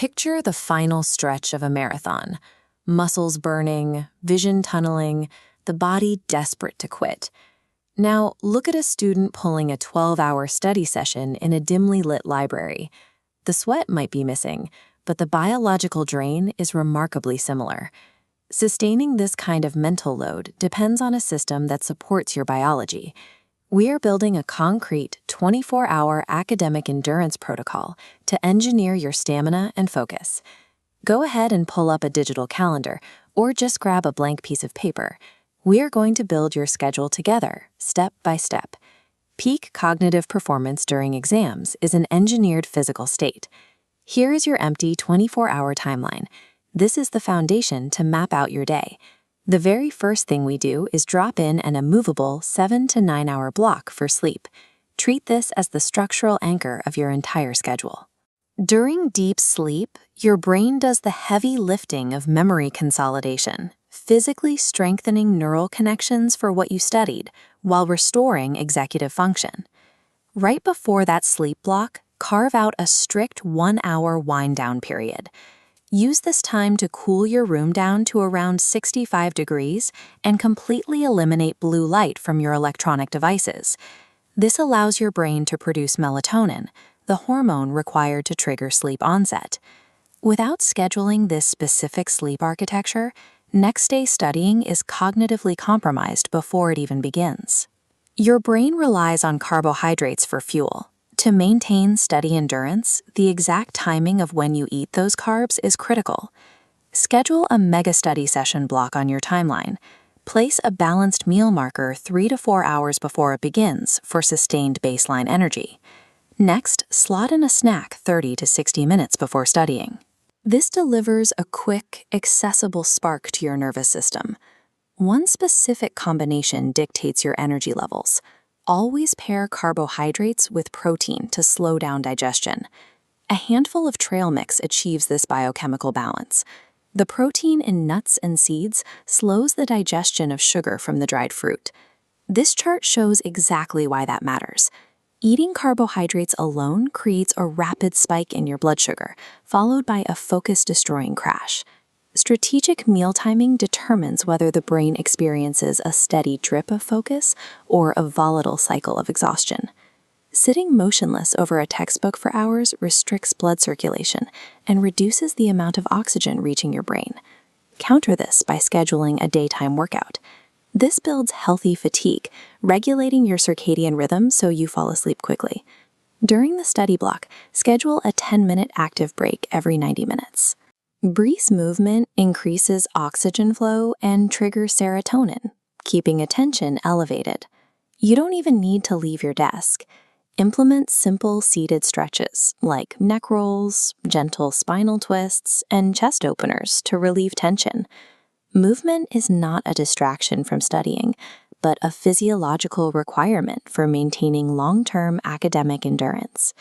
Picture the final stretch of a marathon. Muscles burning, vision tunneling, the body desperate to quit. Now, look at a student pulling a 12-hour study session in a dimly lit library. The sweat might be missing, but the biological drain is remarkably similar. Sustaining this kind of mental load depends on a system that supports your biology. We are building a concrete 24-hour academic endurance protocol to engineer your stamina and focus. Go ahead and pull up a digital calendar or just grab a blank piece of paper. We are going to build your schedule together, step by step. Peak cognitive performance during exams is an engineered physical state. Here is your empty 24-hour timeline. This is the foundation to map out your day. The very first thing we do is drop in an immovable 7 to 9 hour block for sleep. Treat this as the structural anchor of your entire schedule. During deep sleep, your brain does the heavy lifting of memory consolidation, physically strengthening neural connections for what you studied while restoring executive function. Right before that sleep block, carve out a strict 1-hour wind-down period. Use this time to cool your room down to around 65 degrees and completely eliminate blue light from your electronic devices. This allows your brain to produce melatonin, the hormone required to trigger sleep onset. Without scheduling this specific sleep architecture, next-day studying is cognitively compromised before it even begins. Your brain relies on carbohydrates for fuel. To maintain steady endurance, the exact timing of when you eat those carbs is critical. Schedule a mega study session block on your timeline. Place a balanced meal marker 3 to 4 hours before it begins for sustained baseline energy. Next, slot in a snack 30 to 60 minutes before studying. This delivers a quick, accessible spark to your nervous system. One specific combination dictates your energy levels. Always pair carbohydrates with protein to slow down digestion. A handful of trail mix achieves this biochemical balance. The protein in nuts and seeds slows the digestion of sugar from the dried fruit. This chart shows exactly why that matters. Eating carbohydrates alone creates a rapid spike in your blood sugar, followed by a focus-destroying crash. Strategic meal timing determines whether the brain experiences a steady drip of focus or a volatile cycle of exhaustion. Sitting motionless over a textbook for hours restricts blood circulation and reduces the amount of oxygen reaching your brain. Counter this by scheduling a daytime workout. This builds healthy fatigue, regulating your circadian rhythm so you fall asleep quickly. During the study block, schedule a 10-minute active break every 90 minutes. Brief movement increases oxygen flow and triggers serotonin, keeping attention elevated. You don't even need to leave your desk. Implement simple seated stretches like neck rolls, gentle spinal twists, and chest openers to relieve tension. Movement is not a distraction from studying, but a physiological requirement for maintaining long-term academic endurance.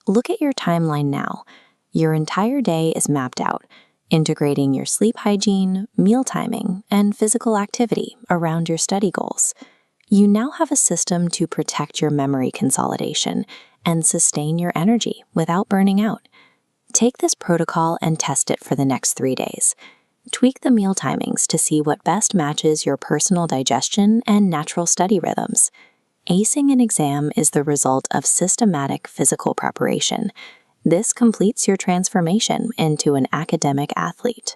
Look at your timeline now. Your entire day is mapped out, integrating your sleep hygiene, meal timing, and physical activity around your study goals. You now have a system to protect your memory consolidation and sustain your energy without burning out. Take this protocol and test it for the next 3 days. Tweak the meal timings to see what best matches your personal digestion and natural study rhythms. Acing an exam is the result of systematic physical preparation. This completes your transformation into an academic athlete.